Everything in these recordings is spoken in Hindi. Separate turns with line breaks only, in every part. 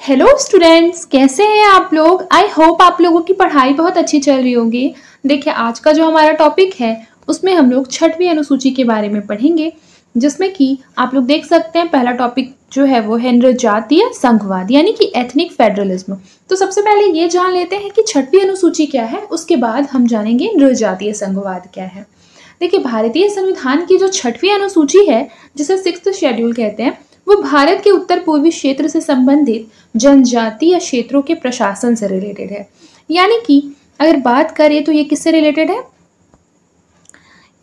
हेलो स्टूडेंट्स, कैसे हैं आप लोग। आई होप आप लोगों की पढ़ाई बहुत अच्छी चल रही होगी। देखिए, आज का जो हमारा टॉपिक है उसमें हम लोग छठवीं अनुसूची के बारे में पढ़ेंगे, जिसमें कि आप लोग देख सकते हैं पहला टॉपिक जो है वो है नृजातीय संघवाद यानी कि एथनिक फेडरलिज्म। तो सबसे पहले ये जान लेते हैं कि छठवीं अनुसूची क्या है, उसके बाद हम जानेंगे नृजातीय संघवाद क्या है। देखिए, भारतीय संविधान की जो छठवीं अनुसूची है, जिसे 6th शेड्यूल कहते हैं, वो भारत के उत्तर पूर्वी क्षेत्र से संबंधित जनजातीय क्षेत्रों के प्रशासन से रिलेटेड है। यानी कि अगर बात करें तो ये किससे रिलेटेड है,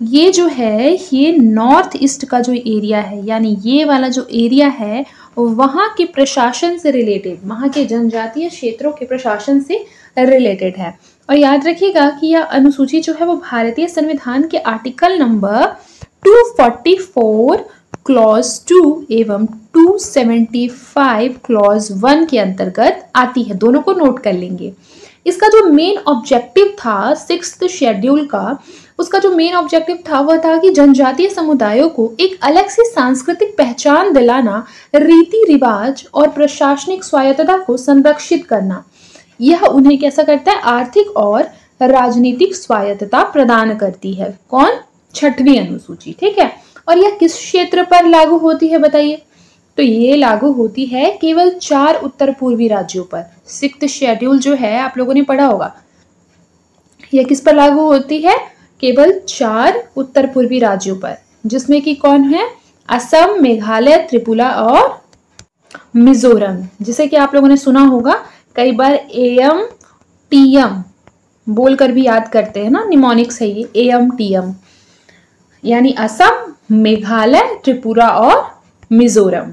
ये जो है ये नॉर्थ ईस्ट का जो एरिया है, यानी ये वाला जो एरिया है वहाँ के प्रशासन से रिलेटेड, वहाँ के जनजातीय क्षेत्रों के प्रशासन से रिलेटेड है। और याद रखिएगा कि यह अनुसूची जो है वो भारतीय संविधान के आर्टिकल नंबर 244 क्लॉज 2 एवं 275 क्लॉज 1 के अंतर्गत आती है। दोनों को नोट कर लेंगे। इसका जो मेन ऑब्जेक्टिव था 6th शेड्यूल का, उसका जो मेन ऑब्जेक्टिव था वह था कि जनजातीय समुदायों को एक अलग सी सांस्कृतिक पहचान दिलाना, रीति रिवाज और प्रशासनिक स्वायत्तता को संरक्षित करना। यह उन्हें कैसा करता है, आर्थिक और राजनीतिक स्वायत्तता प्रदान करती है। कौन? छठवीं अनुसूची। ठीक है। और यह किस क्षेत्र पर लागू होती है बताइए? तो ये लागू होती है केवल 4 उत्तर पूर्वी राज्यों पर। 6th शेड्यूल जो है आप लोगों ने पढ़ा होगा, यह किस पर लागू होती है? केवल 4 उत्तर पूर्वी राज्यों पर, जिसमें कि कौन है? असम, मेघालय, त्रिपुरा और मिजोरम, जिसे कि आप लोगों ने सुना होगा कई बार एम टीएम बोलकर भी याद करते हैं ना, निमोनिक्स है ये एम टीएम, यानी असम, मेघालय, त्रिपुरा और मिजोरम।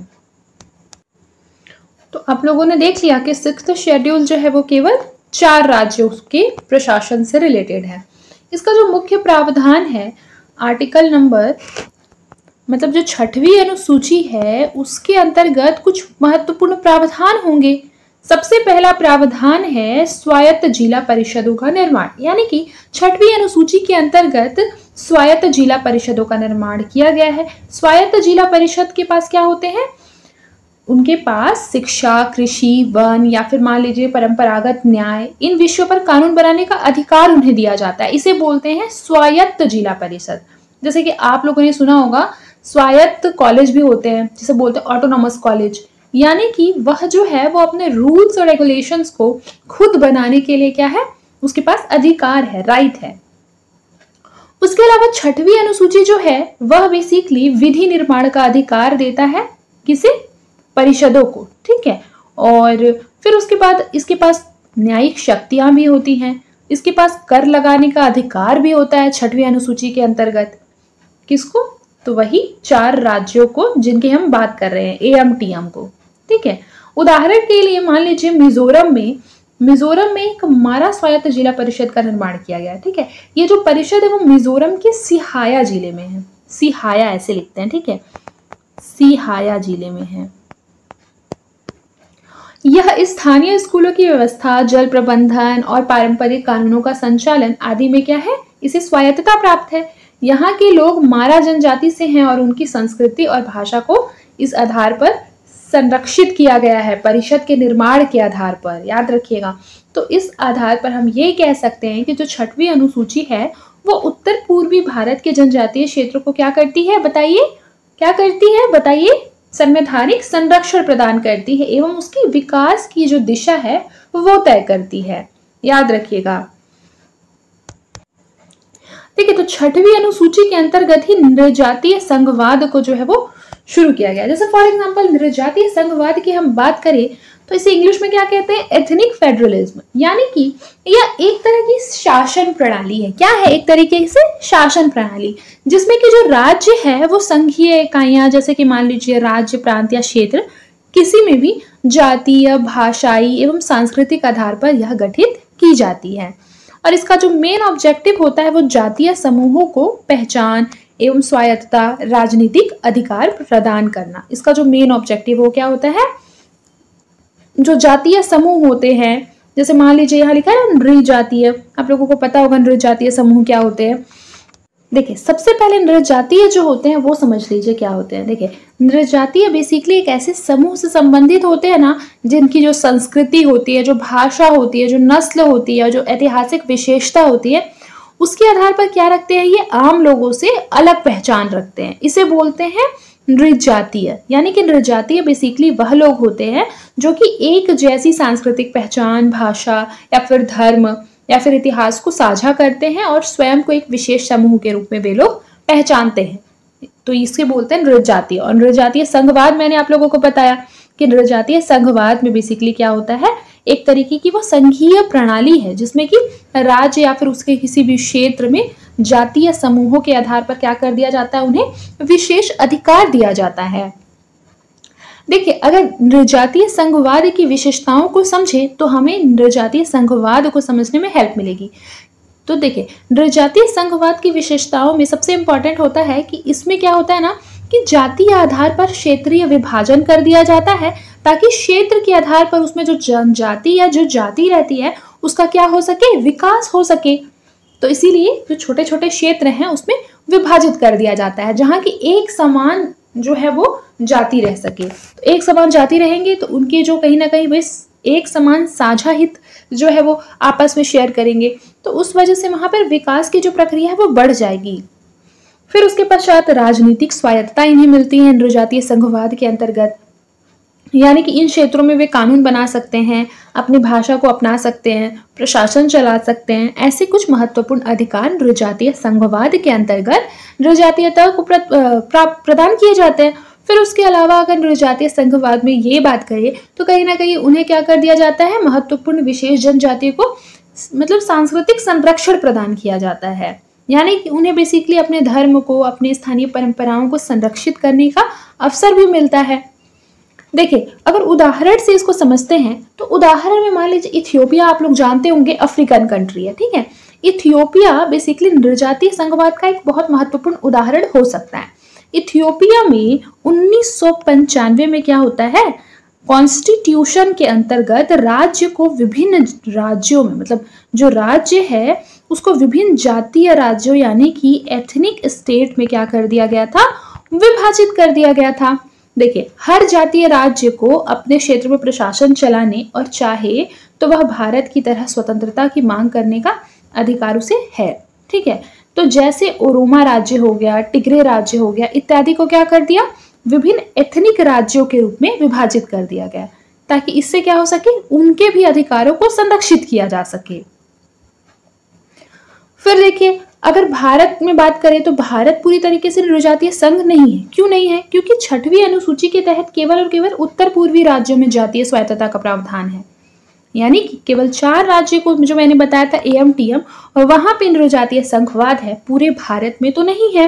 तो आप लोगों ने देख लिया कि 6th शेड्यूल जो है वो केवल 4 राज्यों के प्रशासन से रिलेटेड है। इसका जो मुख्य प्रावधान है आर्टिकल नंबर, मतलब जो छठवीं अनुसूची है उसके अंतर्गत कुछ महत्वपूर्ण प्रावधान होंगे। सबसे पहला प्रावधान है स्वायत्त जिला परिषदों का निर्माण, यानी कि छठवीं अनुसूची के अंतर्गत स्वायत्त जिला परिषदों का निर्माण किया गया है। स्वायत्त जिला परिषद के पास क्या होते हैं? उनके पास शिक्षा, कृषि, वन या फिर मान लीजिए परंपरागत न्याय, इन विषयों पर कानून बनाने का अधिकार उन्हें दिया जाता है। इसे बोलते हैं स्वायत्त जिला परिषद। जैसे कि आप लोगों ने सुना होगा स्वायत्त कॉलेज भी होते हैं, जिसे बोलते हैं ऑटोनॉमस कॉलेज, यानी कि वह जो है वो अपने रूल्स और रेगुलेशंस को खुद बनाने के लिए क्या है, उसके पास अधिकार है, राइट है। उसके अलावा छठवीं अनुसूची जो है वह बेसिकली विधि निर्माण का अधिकार देता है, किसे? परिषदों को। ठीक है। और फिर उसके बाद इसके पास न्यायिक शक्तियां भी होती हैं, इसके पास कर लगाने का अधिकार भी होता है छठवीं अनुसूची के अंतर्गत। किसको? तो वही 4 राज्यों को जिनकी हम बात कर रहे हैं, एएमटीएम को। ठीक है। उदाहरण के लिए मान लीजिए मिजोरम में एक मारा स्वायत्त जिला परिषद का निर्माण किया गया है। ठीक है। ये जो परिषद है वो मिजोरम के सिहाया जिले में है। सिहाया ऐसे लिखते हैं। ठीक है, सिहाया जिले में है। यह स्थानीय स्कूलों की व्यवस्था, जल प्रबंधन और पारंपरिक कानूनों का संचालन आदि में क्या है, इसे स्वायत्तता प्राप्त है। यहाँ के लोग मारा जनजाति से हैं और उनकी संस्कृति और भाषा को इस आधार पर संरक्षित किया गया है, परिषद के निर्माण के आधार पर। याद रखिएगा। तो इस आधार पर हम ये कह सकते हैं कि जो छठवीं अनुसूची है वो उत्तर पूर्वी भारत के जनजातीय क्षेत्रों को क्या करती है बताइए? क्या करती है बताइए? संवैधानिक संरक्षण प्रदान करती है एवं उसकी विकास की जो दिशा है वो तय करती है। याद रखिएगा। देखिए, तो छठवीं अनुसूची के अंतर्गत ही नृजातीय संघवाद को जो है वो शुरू किया गया। जैसे फॉर एग्जांपल नृजातीय संघवाद की हम बात करें तो इसे इंग्लिश में क्या कहते हैं? एथनिक फेडरलिज्म, यानी कि यह एक तरह की शासन प्रणाली है। क्या है? एक तरीके से शासन प्रणाली, जिसमें कि जो राज्य है वो संघीय इकाइयां, जैसे कि मान लीजिए राज्य, प्रांत या क्षेत्र, किसी में भी जातीय, भाषाई एवं सांस्कृतिक आधार पर यह गठित की जाती है। और इसका जो मेन ऑब्जेक्टिव होता है वो जातीय समूहों को पहचान एवं स्वायत्तता, राजनीतिक अधिकार प्रदान करना। इसका जो मेन ऑब्जेक्टिव हो क्या होता है? जो जातीय समूह होते हैं, जैसे मान लीजिए यहाँ लिखा है नृजातीय, आप लोगों को पता होगा नृजातीय समूह क्या होते हैं। देखिए, सबसे पहले नृजातीय जो होते हैं वो समझ लीजिए क्या होते हैं। देखिए, नृजातीय बेसिकली एक ऐसे समूह से संबंधित होते हैं ना, जिनकी जो संस्कृति होती है, जो भाषा होती है, जो नस्ल होती है, जो ऐतिहासिक विशेषता होती है, उसके आधार पर क्या रखते हैं, ये आम लोगों से अलग पहचान रखते हैं। इसे बोलते हैं नृजातीय। यानी कि नृजातीय बेसिकली वह लोग होते हैं जो कि एक जैसी सांस्कृतिक पहचान, भाषा या फिर धर्म या फिर इतिहास को साझा करते हैं और स्वयं को एक विशेष समूह के रूप में वे लोग पहचानते हैं। तो इसके बोलते हैं नृजातीय। और नृजातीय संघवाद मैंने आप लोगों को बताया कि नृजातीय संघवाद में बेसिकली क्या होता है, एक तरीके की वो संघीय प्रणाली है जिसमें कि राज्य या फिर उसके किसी भी क्षेत्र में जातीय समूहों के आधार पर क्या कर दिया जाता है, उन्हें विशेष अधिकार दिया जाता है। देखिए, अगर नृजातीय संघवाद की विशेषताओं को समझे तो हमें नृजातीय संघवाद को समझने में हेल्प मिलेगी। तो देखिए, नृजातीय संघवाद की विशेषताओं में सबसे इंपॉर्टेंट होता है कि इसमें क्या होता है ना कि जातीय आधार पर क्षेत्रीय विभाजन कर दिया जाता है ताकि क्षेत्र के आधार पर उसमें जो जनजाति या जो जाति रहती है उसका क्या हो सके, विकास हो सके। तो इसीलिए जो छोटे छोटे क्षेत्र हैं उसमें विभाजित कर दिया जाता है जहां की एक समान जो है वो जाति रह सके। तो एक समान जाति रहेंगे तो उनके जो कहीं ना कहीं वे एक समान साझा हित जो है वो आपस में शेयर करेंगे, तो उस वजह से वहां पर विकास की जो प्रक्रिया है वो बढ़ जाएगी। फिर उसके पश्चात राजनीतिक स्वायत्तता इन्हें मिलती है नृजातीय संघवाद के अंतर्गत। यानी कि इन क्षेत्रों में वे कानून बना सकते हैं, अपनी भाषा को अपना सकते हैं, प्रशासन चला सकते हैं। ऐसे कुछ महत्वपूर्ण अधिकार नृजातीय संघवाद के अंतर्गत नृजातीयता को प्रदान किए जाते हैं। फिर उसके अलावा अगर नृजातीय संघवाद में ये बात करें तो कहीं ना कहीं उन्हें क्या कर दिया जाता है, महत्वपूर्ण विशेष जनजातियों को मतलब सांस्कृतिक संरक्षण प्रदान किया जाता है। यानी कि उन्हें बेसिकली अपने धर्म को, अपने स्थानीय परंपराओं को संरक्षित करने का अवसर भी मिलता है। देखिए, अगर उदाहरण से इसको समझते हैं तो उदाहरण में मान लीजिए इथियोपिया, आप लोग जानते होंगे अफ्रीकन कंट्री है, ठीक है। इथियोपिया बेसिकली नृजातीय संघवाद का एक बहुत महत्वपूर्ण उदाहरण हो सकता है। इथियोपिया में 1995 में क्या होता है, कॉन्स्टिट्यूशन के अंतर्गत राज्य को विभिन्न राज्यों में, मतलब जो राज्य है उसको विभिन्न जातीय राज्यों यानी कि एथनिक स्टेट में क्या कर दिया गया था, विभाजित कर दिया गया था। देखिए, हर जातीय राज्य को अपने क्षेत्र में प्रशासन चलाने और चाहे तो वह भारत की तरह स्वतंत्रता की मांग करने का अधिकार उसे है, ठीक है। तो जैसे ओरोमा राज्य हो गया, टिग्रे राज्य हो गया इत्यादि को क्या कर दिया, विभिन्न एथनिक राज्यों के रूप में विभाजित कर दिया गया ताकि इससे क्या हो सके, उनके भी अधिकारों को संरक्षित किया जा सके। फिर देखिए, अगर भारत में बात करें तो भारत पूरी तरीके से नृजातीय संघ नहीं है। क्यों नहीं है? क्योंकि 6वीं अनुसूची के तहत केवल और केवल उत्तर पूर्वी राज्यों में जातीय स्वायत्तता का प्रावधान है। यानी कि केवल 4 राज्य को जो मैंने बताया था AMTM, और वहां पे नृजातीय संघवाद है, पूरे भारत में तो नहीं है।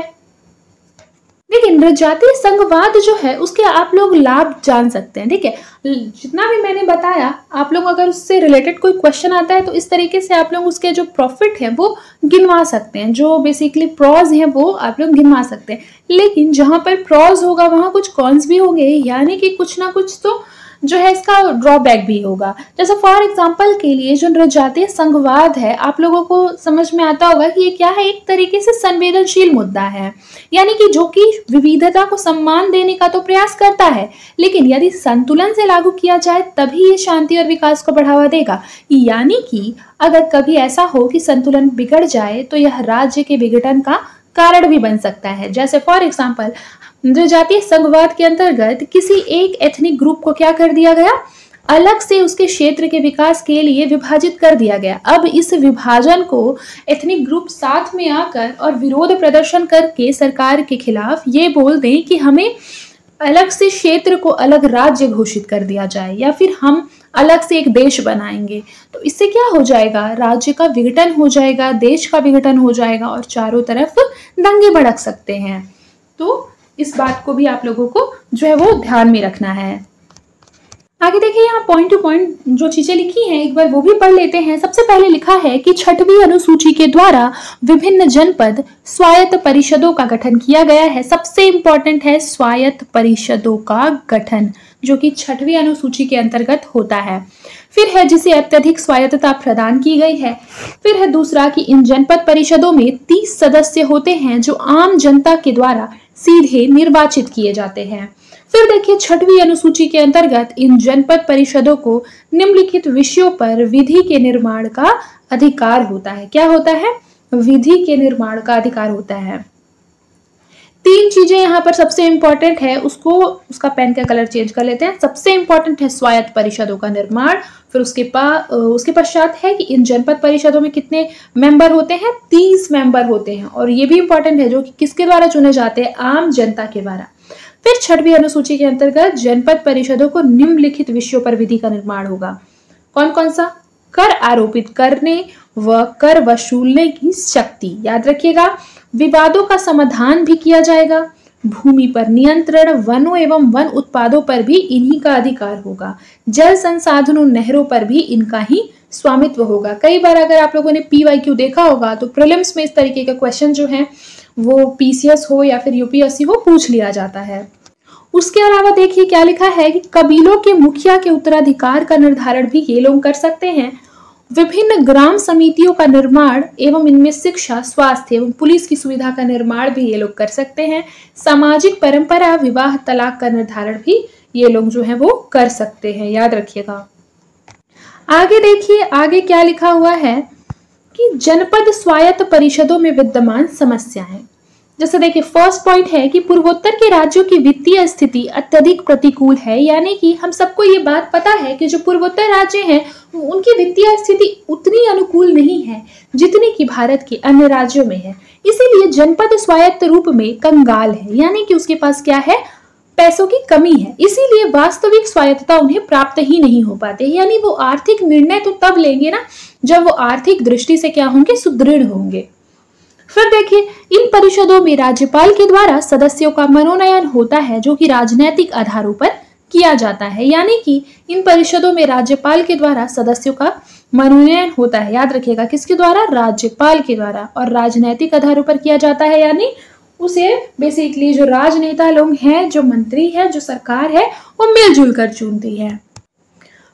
लेकिन नृजातीय संघवाद जो है उसके आप लोग लाभ जान सकते हैं, ठीक है। जितना भी मैंने बताया, आप लोग अगर उससे रिलेटेड कोई क्वेश्चन आता है तो इस तरीके से आप लोग उसके जो प्रॉफिट है वो गिनवा सकते हैं, जो बेसिकली प्रॉज है वो आप लोग गिनवा सकते हैं। लेकिन जहां पर प्रॉज होगा वहां कुछ कॉन्स भी होंगे, यानी कि कुछ ना कुछ तो जो है इसका ड्रॉबैक भी होगा। जैसे फॉर एग्जांपल के लिए जो नृजातीय संघवाद है, आप लोगों को समझ में आता होगा कि ये क्या है, एक तरीके से संवेदनशील मुद्दा है। यानी कि जो कि विविधता को सम्मान देने का तो प्रयास करता है, लेकिन यदि संतुलन से लागू किया जाए तभी ये शांति और विकास को बढ़ावा देगा। यानी कि अगर कभी ऐसा हो कि संतुलन बिगड़ जाए तो यह राज्य के विघटन का कारण भी बन सकता है। जैसे फॉर एग्जांपल नृजातीय संघवाद के अंतर्गत किसी एक एथनिक ग्रुप को क्या कर दिया गया, अलग से उसके क्षेत्र के विकास के लिए विभाजित कर दिया गया। अब इस विभाजन को एथनिक ग्रुप साथ में आकर और विरोध प्रदर्शन करके सरकार के खिलाफ ये बोल दें कि हमें अलग से क्षेत्र को अलग राज्य घोषित कर दिया जाए या फिर हम अलग से एक देश बनाएंगे। तो इससे क्या हो जाएगा, राज्य का विघटन हो जाएगा, देश का विघटन हो जाएगा और चारों तरफ दंगे भड़क सकते हैं। तो इस बात को भी आप लोगों को जो है वो ध्यान में रखना है। आगे देखिए, यहाँ पॉइंट टू पॉइंट जो चीजें लिखी हैं एक बार वो भी पढ़ लेते हैं। सबसे पहले लिखा है कि 6वीं अनुसूची के द्वारा विभिन्न जनपद स्वायत्त परिषदों का गठन किया गया है। सबसे इंपॉर्टेंट है स्वायत्त परिषदों का गठन। जो कि 6वीं अनुसूची के अंतर्गत होता है। फिर है जिसे अत्यधिक स्वायत्तता प्रदान की गई है। फिर है दूसरा कि इन जनपद परिषदों में 30 सदस्य होते हैं जो आम जनता के द्वारा सीधे निर्वाचित किए जाते हैं। फिर देखिए 6वीं अनुसूची के अंतर्गत इन जनपद परिषदों को निम्नलिखित विषयों पर विधि के निर्माण का अधिकार होता है। क्या होता है? विधि के निर्माण का अधिकार होता है। 3 चीजें यहाँ पर सबसे इंपॉर्टेंट है, उसका पेन का कलर चेंज कर लेते हैं। सबसे इंपॉर्टेंट है स्वायत्त परिषदों का निर्माण। फिर उसके पश्चात है कि इन जनपद परिषदों में कितने मेंबर होते हैं? 30 मेंबर होते हैं। और ये भी इंपॉर्टेंट है जो कि किसके द्वारा चुने जाते हैं? आम जनता के द्वारा। फिर 6वीं अनुसूची के अंतर्गत जनपद परिषदों को निम्नलिखित विषयों पर विधि का निर्माण होगा। कौन कौन सा? कर आरोपित करने व कर वसूलने की शक्ति। याद रखिएगा, विवादों का समाधान भी किया जाएगा। भूमि पर नियंत्रण, वनों एवं वन उत्पादों पर भी इन्हीं का अधिकार होगा। जल संसाधनों, नहरों पर भी इनका ही स्वामित्व होगा। कई बार अगर आप लोगों ने PYQ देखा होगा तो प्रीलिम्स में इस तरीके के क्वेश्चन जो हैं वो PCS हो या फिर UPSC हो पूछ लिया जाता है। उसके अलावा देखिए क्या लिखा है कि कबीलों के मुखिया के उत्तराधिकार का निर्धारण भी ये लोग कर सकते हैं। विभिन्न ग्राम समितियों का निर्माण एवं इनमें शिक्षा, स्वास्थ्य एवं पुलिस की सुविधा का निर्माण भी ये लोग कर सकते हैं। सामाजिक परंपरा, विवाह, तलाक का निर्धारण भी ये लोग जो है वो कर सकते हैं। याद रखिएगा। आगे देखिए, आगे क्या लिखा हुआ है कि जनपद स्वायत्त परिषदों में विद्यमान समस्याएं। जैसे देखिए फर्स्ट पॉइंट है कि पूर्वोत्तर के राज्यों की वित्तीय स्थिति अत्यधिक प्रतिकूल है। यानी कि हम सबको ये बात पता है कि जो पूर्वोत्तर राज्य हैं उनकी वित्तीय स्थिति उतनी अनुकूल नहीं है जितनी कि भारत के अन्य राज्यों में है। इसीलिए जनपद स्वायत्त रूप में कंगाल है, यानी कि उसके पास क्या है? पैसों की कमी है। इसीलिए वास्तविक स्वायत्तता उन्हें प्राप्त ही नहीं हो पाते। यानी वो आर्थिक निर्णय तो तब लेंगे ना जब वो आर्थिक दृष्टि से क्या होंगे? सुदृढ़ होंगे। फिर देखिए इन परिषदों में राज्यपाल के द्वारा सदस्यों का मनोनयन होता है जो कि राजनीतिक आधारों पर किया जाता है। यानी कि इन परिषदों में राज्यपाल के द्वारा सदस्यों का मनोनयन होता है। याद रखिएगा, किसके द्वारा? राज्यपाल के द्वारा। और राजनीतिक आधारों पर किया जाता है, यानी उसे बेसिकली जो राजनेता लोग हैं, जो मंत्री है, जो सरकार है, वो मिलजुल कर चुनती है।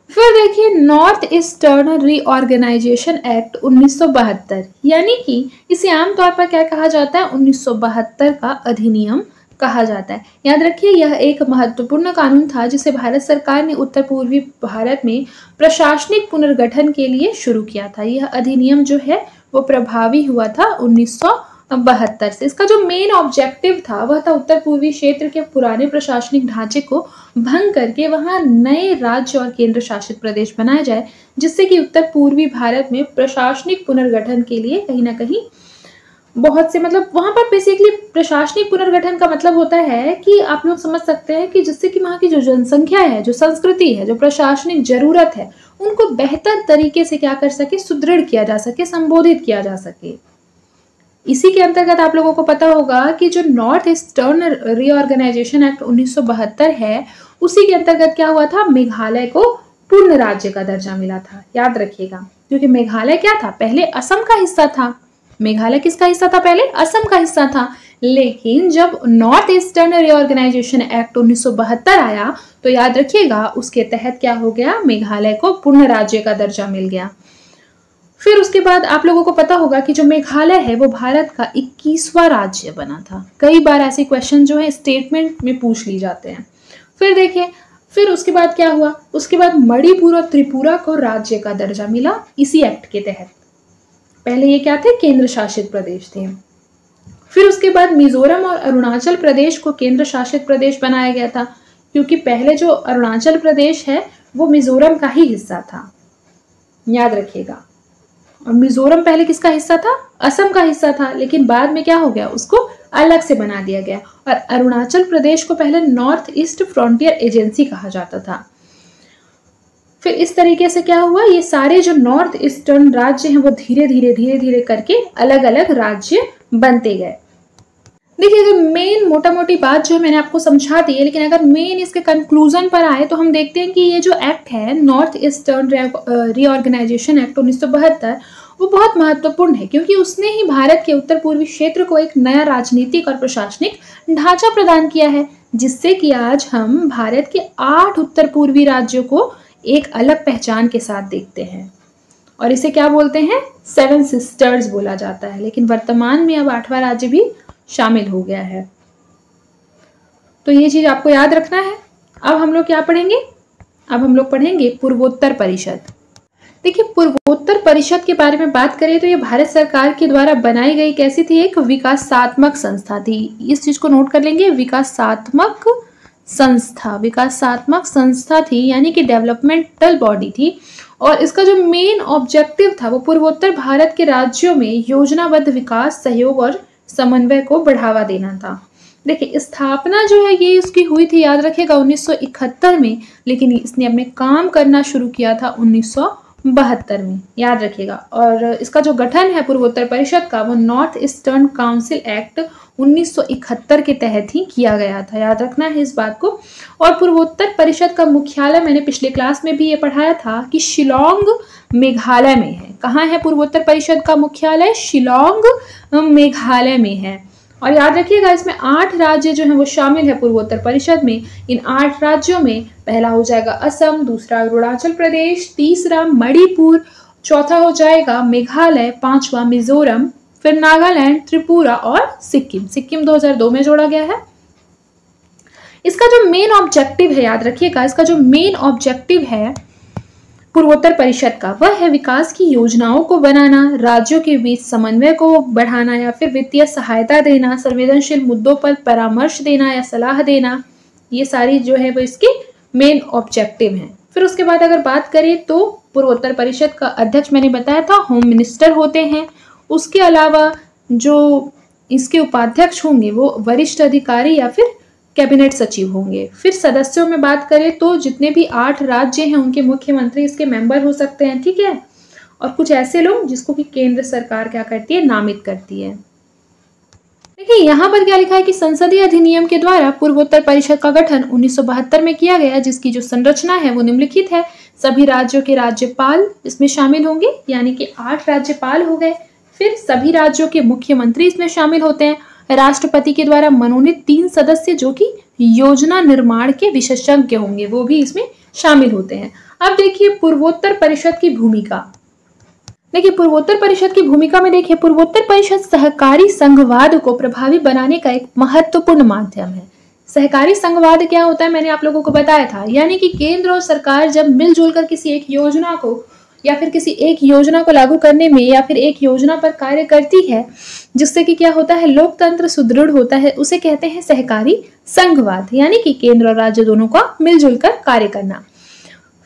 फिर देखिए नॉर्थ ईस्टर्न रीऑर्गेनाइजेशन एक्ट 1972, यानी कि इसे आमतौर पर क्या कहा जाता है? 1972 का अधिनियम कहा जाता है। याद रखिए यह एक महत्वपूर्ण कानून था जिसे भारत सरकार ने उत्तर पूर्वी भारत में प्रशासनिक पुनर्गठन के लिए शुरू किया था। यह अधिनियम जो है वो प्रभावी हुआ था 1972 से। इसका जो मेन ऑब्जेक्टिव था वह था उत्तर पूर्वी क्षेत्र के पुराने प्रशासनिक ढांचे को भंग करके वहां नए राज्य और केंद्र शासित प्रदेश बनाए जाए, जिससे कि उत्तर पूर्वी भारत में प्रशासनिक पुनर्गठन के लिए कहीं ना कहीं बहुत से वहां पर बेसिकली प्रशासनिक पुनर्गठन का मतलब होता है कि आप लोग समझ सकते हैं कि जिससे कि वहां की जो जनसंख्या है, जो संस्कृति है, जो प्रशासनिक जरूरत है, उनको बेहतर तरीके से क्या कर सके? सुदृढ़ किया जा सके, संबोधित किया जा सके। इसी के अंतर्गत आप लोगों को पता होगा कि जो नॉर्थ ईस्टर्न रीऑर्गेनाइजेशन एक्ट 1972 है, उसी के अंतर्गत क्या हुआ था? मेघालय को पूर्ण राज्य का दर्जा मिला था। याद रखिएगा, क्योंकि मेघालय क्या था? पहले असम का हिस्सा था। मेघालय किसका हिस्सा था? पहले असम का हिस्सा था। लेकिन जब नॉर्थ ईस्टर्न रीऑर्गेनाइजेशन एक्ट 1972 आया तो याद रखिएगा उसके तहत क्या हो गया? मेघालय को पूर्ण राज्य का दर्जा मिल गया। फिर उसके बाद आप लोगों को पता होगा कि जो मेघालय है वो भारत का 21वां राज्य बना था। कई बार ऐसे क्वेश्चन जो है स्टेटमेंट में पूछ ली जाते हैं। फिर देखिए, फिर उसके बाद क्या हुआ? उसके बाद मणिपुर और त्रिपुरा को राज्य का दर्जा मिला इसी एक्ट के तहत। पहले ये क्या थे? केंद्र शासित प्रदेश थे। फिर उसके बाद मिजोरम और अरुणाचल प्रदेश को केंद्र शासित प्रदेश बनाया गया था, क्योंकि पहले जो अरुणाचल प्रदेश है वो मिजोरम का ही हिस्सा था। याद रखिएगा। और मिजोरम पहले किसका हिस्सा था? असम का हिस्सा था, लेकिन बाद में क्या हो गया? उसको अलग से बना दिया गया। और अरुणाचल प्रदेश को पहले नॉर्थ ईस्ट फ्रंटियर एजेंसी कहा जाता था। फिर इस तरीके से क्या हुआ? ये सारे जो नॉर्थ ईस्टर्न राज्य हैं वो धीरे धीरे करके अलग अलग राज्य बनते गए। देखिए अगर मेन मोटा मोटी बात जो मैंने आपको समझा दी है, लेकिन अगर मेन इसके कंक्लूजन पर आए तो हम देखते हैं कि ये जो एक्ट है नॉर्थ ईस्टर्न रीऑर्गेनाइजेशन एक्ट 1972, वो बहुत महत्वपूर्ण है क्योंकि उसने ही भारत के उत्तर पूर्वी क्षेत्र को एक नया राजनीतिक और प्रशासनिक ढांचा प्रदान किया है, जिससे कि आज हम भारत के 8 उत्तर पूर्वी राज्यों को एक अलग पहचान के साथ देखते हैं। और इसे क्या बोलते हैं? 7 सिस्टर्स बोला जाता है, लेकिन वर्तमान में अब 8वां राज्य भी शामिल हो गया है। तो ये चीज आपको याद रखना है। अब हम लोग क्या पढ़ेंगे? अब हम लोग पढ़ेंगे पूर्वोत्तर परिषद। देखिए, पूर्वोत्तर परिषद के बारे में बात करें तो ये भारत सरकार के द्वारा बनाई गई कैसी थी? एक विकासात्मक संस्था थी। इस चीज को नोट कर लेंगे, विकासात्मक संस्था थी, यानी कि डेवलपमेंटल बॉडी थी। और इसका जो मेन ऑब्जेक्टिव था वो पूर्वोत्तर भारत के राज्यों में योजनाबद्ध विकास, सहयोग और समन्वय को बढ़ावा देना था। देखिए, स्थापना जो है ये इसकी हुई थी, याद रखिएगा, 1971 में, लेकिन इसने अपने काम करना शुरू किया था 1972 में, याद रखिएगा। और इसका जो गठन है पूर्वोत्तर परिषद का वो नॉर्थ ईस्टर्न काउंसिल एक्ट 1971 के तहत ही किया गया था, याद रखना है इस बात को। और पूर्वोत्तर परिषद का मुख्यालय मैंने पिछले क्लास में भी ये पढ़ाया था कि शिलांग मेघालय में है। कहाँ है पूर्वोत्तर परिषद का मुख्यालय? शिलांग मेघालय में है। और याद रखिएगा, इसमें 8 राज्य जो हैं वो शामिल है पूर्वोत्तर परिषद में। इन 8 राज्यों में पहला हो जाएगा असम, दूसरा अरुणाचल प्रदेश, तीसरा मणिपुर, चौथा हो जाएगा मेघालय, 5वां मिजोरम, फिर नागालैंड, त्रिपुरा और सिक्किम। सिक्किम 2002 में जोड़ा गया है। इसका जो मेन ऑब्जेक्टिव है, याद रखिएगा, इसका जो मेन ऑब्जेक्टिव है पूर्वोत्तर परिषद का वह है विकास की योजनाओं को बनाना, राज्यों के बीच समन्वय को बढ़ाना या फिर वित्तीय सहायता देना, संवेदनशील मुद्दों पर परामर्श देना या सलाह देना। ये सारी जो है वो इसके मेन ऑब्जेक्टिव हैं। फिर उसके बाद अगर बात करें तो पूर्वोत्तर परिषद का अध्यक्ष मैंने बताया था होम मिनिस्टर होते हैं। उसके अलावा जो इसके उपाध्यक्ष होंगे वो वरिष्ठ अधिकारी या फिर कैबिनेट सचिव होंगे। फिर सदस्यों में बात करें तो जितने भी 8 राज्य हैं उनके मुख्यमंत्री इसके मेंबर हो सकते हैं, ठीक है। और कुछ ऐसे लोग जिसको कि केंद्र सरकार क्या करती है? नामित करती है। देखिए, यहाँ पर क्या लिखा है कि संसदीय अधिनियम के द्वारा पूर्वोत्तर परिषद का गठन 1972 में किया गया, जिसकी जो संरचना है वो निम्नलिखित है। सभी राज्यों के राज्यपाल इसमें शामिल होंगे, यानी कि 8 राज्यपाल हो गए। फिर सभी राज्यों के मुख्यमंत्री इसमें शामिल होते हैं। राष्ट्रपति के द्वारा मनोनीत 3 सदस्य जो कि योजना निर्माण के विशेषज्ञ होंगे वो भी इसमें शामिल होते हैं। अब देखिए पूर्वोत्तर परिषद की भूमिका। देखिए, पूर्वोत्तर परिषद की भूमिका में देखिए, पूर्वोत्तर परिषद सहकारी संघवाद को प्रभावी बनाने का एक महत्वपूर्ण माध्यम है। सहकारी संघवाद क्या होता है मैंने आप लोगों को बताया था, यानी कि केंद्र और सरकार जब मिलजुल कर किसी एक योजना को या फिर किसी एक योजना को लागू करने में या फिर एक योजना पर कार्य करती है, जिससे कि क्या होता है? लोकतंत्र सुदृढ़ होता है, उसे कहते हैं सहकारी संघवाद, यानी कि केंद्र और राज्य दोनों का मिलजुल कर कार्य करना।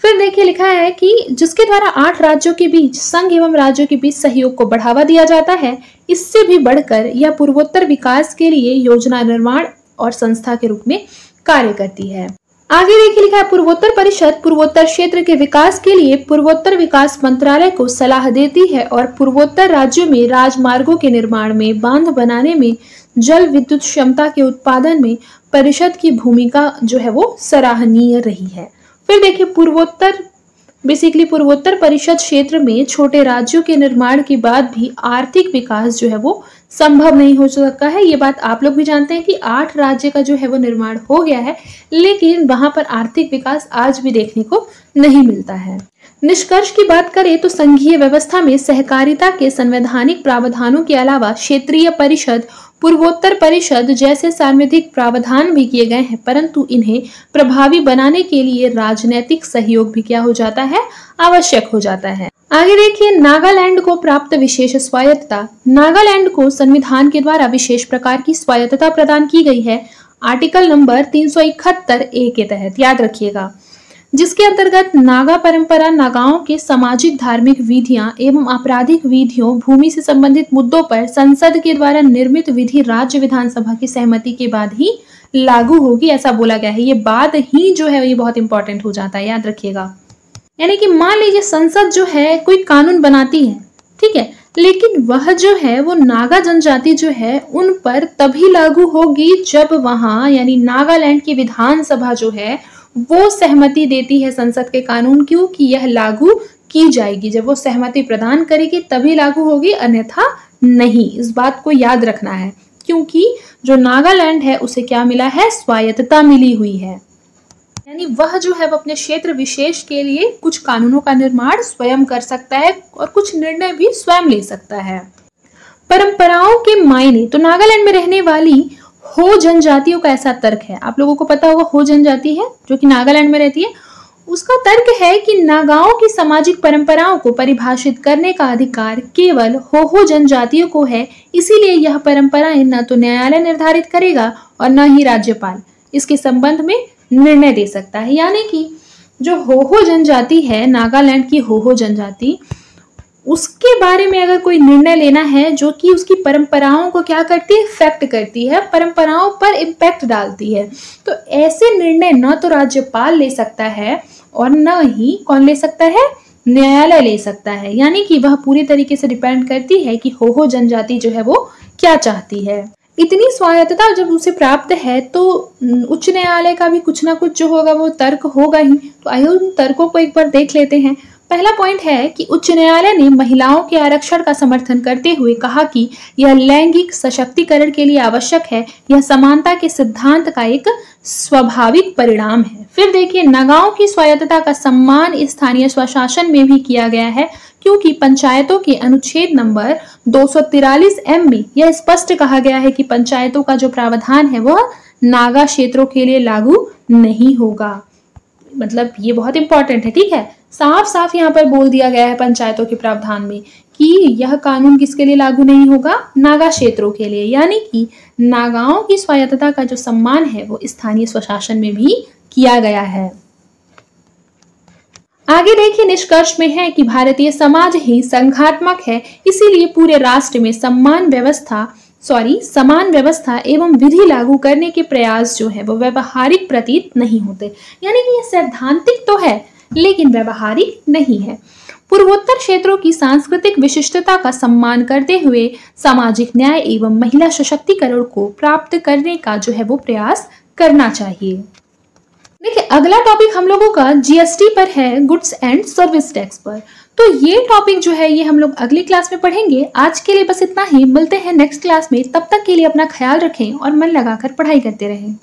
फिर देखिए लिखा है कि जिसके द्वारा 8 राज्यों के बीच संघ एवं राज्यों के बीच सहयोग को बढ़ावा दिया जाता है। इससे भी बढ़कर यह पूर्वोत्तर विकास के लिए योजना निर्माण और संस्था के रूप में कार्य करती है। आगे देखिए लिखा है पूर्वोत्तर परिषद पूर्वोत्तर क्षेत्र के विकास के लिए पूर्वोत्तर विकास मंत्रालय को सलाह देती है और पूर्वोत्तर राज्यों में राजमार्गों के निर्माण में, बांध बनाने में, जल विद्युत क्षमता के उत्पादन में परिषद की भूमिका जो है वो सराहनीय रही है। फिर देखिए पूर्वोत्तर परिषद क्षेत्र में छोटे राज्यों के निर्माण के बाद भी आर्थिक विकास जो है वो संभव नहीं हो सका है। ये बात आप लोग भी जानते हैं कि 8 राज्य का जो है वो निर्माण हो गया है, लेकिन वहां पर आर्थिक विकास आज भी देखने को नहीं मिलता है। निष्कर्ष की बात करें तो संघीय व्यवस्था में सहकारिता के संवैधानिक प्रावधानों के अलावा क्षेत्रीय परिषद, पूर्वोत्तर परिषद जैसे सांविधिक प्रावधान भी किए गए हैं, परंतु इन्हें प्रभावी बनाने के लिए राजनीतिक सहयोग भी क्या हो जाता है? आवश्यक हो जाता है। आगे देखिए नागालैंड को प्राप्त विशेष स्वायत्तता। नागालैंड को संविधान के द्वारा विशेष प्रकार की स्वायत्तता प्रदान की गई है आर्टिकल नंबर 371A के तहत, याद रखिएगा, जिसके अंतर्गत नागा परंपरा, नागाओं के सामाजिक धार्मिक विधियां एवं आपराधिक विधियों, भूमि से संबंधित मुद्दों पर संसद के द्वारा निर्मित विधि राज्य विधानसभा की सहमति के बाद ही लागू होगी, ऐसा बोला गया है। ये बाद ही जो है ये बहुत इंपॉर्टेंट हो जाता है, याद रखिएगा। यानी कि मान लीजिए संसद जो है कोई कानून बनाती है, ठीक है, लेकिन वह जो है वो नागा जनजाति जो है उन पर तभी लागू होगी जब वहां यानी नागालैंड की विधानसभा जो है वो सहमति देती है संसद के कानून की कि यह लागू की जाएगी। जब वो सहमति प्रदान करेगी तभी लागू होगी, अन्यथा नहीं। इस बात को याद रखना है, क्योंकि जो नागालैंड है उसे क्या मिला है, स्वायत्तता मिली हुई है। यानी वह जो है वो अपने क्षेत्र विशेष के लिए कुछ कानूनों का निर्माण स्वयं कर सकता है और कुछ निर्णय भी स्वयं ले सकता है। परंपराओं के मायने, तो नागालैंड में रहने वाली हो जनजातियों का ऐसा तर्क है, आप लोगों को पता होगा हो जनजाति है जो कि नागालैंड में रहती है, उसका तर्क है कि नागाओं की सामाजिक परंपराओं को परिभाषित करने का अधिकार केवल हो जनजातियों को है, इसीलिए यह परंपराएं न तो न्यायालय निर्धारित करेगा और न ही राज्यपाल इसके संबंध में निर्णय दे सकता है। यानी कि जो हो जनजाति है, नागालैंड की हो जनजाति, उसके बारे में अगर कोई निर्णय लेना है जो कि उसकी परंपराओं को क्या करती है, इफेक्ट करती है, परंपराओं पर इम्पैक्ट डालती है, तो ऐसे निर्णय न तो राज्यपाल ले सकता है और न ही कौन ले सकता है, न्यायालय ले सकता है। यानी कि वह पूरी तरीके से डिपेंड करती है कि हो जनजाति जो है वो क्या चाहती है। इतनी स्वायत्तता जब उसे प्राप्त है तो उच्च न्यायालय का भी कुछ ना कुछ जो होगा वो तर्क होगा ही। तो आइए उन तर्कों को एक बार देख लेते हैं। पहला पॉइंट है कि उच्च न्यायालय ने महिलाओं के आरक्षण का समर्थन करते हुए कहा कि यह लैंगिक सशक्तिकरण के लिए आवश्यक है, यह समानता के सिद्धांत का एक स्वाभाविक परिणाम है। फिर देखिए, नागाओं की स्वायत्तता का सम्मान स्थानीय स्वशासन में भी किया गया है, क्योंकि पंचायतों के अनुच्छेद नंबर 243M में यह स्पष्ट कहा गया है कि पंचायतों का जो प्रावधान है वह नागा क्षेत्रों के लिए लागू नहीं होगा। मतलब ये बहुत इंपॉर्टेंट है, ठीक है, साफ साफ यहाँ पर बोल दिया गया है पंचायतों के प्रावधान में कि यह कानून किसके लिए लागू नहीं होगा, नागा क्षेत्रों के लिए। यानी कि नागाओं की स्वायत्तता का जो सम्मान है वो स्थानीय स्वशासन में भी किया गया है। आगे देखिए, निष्कर्ष में है कि भारतीय समाज ही संघात्मक है, इसीलिए पूरे राष्ट्र में समान व्यवस्था एवं विधि लागू करने के प्रयास जो है वो व्यवहारिक प्रतीत नहीं होते। यानी कि ये सैद्धांतिक तो है लेकिन व्यवहारिक नहीं है। पूर्वोत्तर क्षेत्रों की सांस्कृतिक विशिष्टता का सम्मान करते हुए सामाजिक न्याय एवं महिला सशक्तिकरण को प्राप्त करने का जो है वो प्रयास करना चाहिए। देखिए, अगला टॉपिक हम लोगों का जीएसटी पर है, गुड्स एंड सर्विस टैक्स पर। तो ये टॉपिक जो है ये हम लोग अगली क्लास में पढ़ेंगे। आज के लिए बस इतना ही, मिलते हैं नेक्स्ट क्लास में। तब तक के लिए अपना ख्याल रखें और मन लगाकर पढ़ाई करते रहें।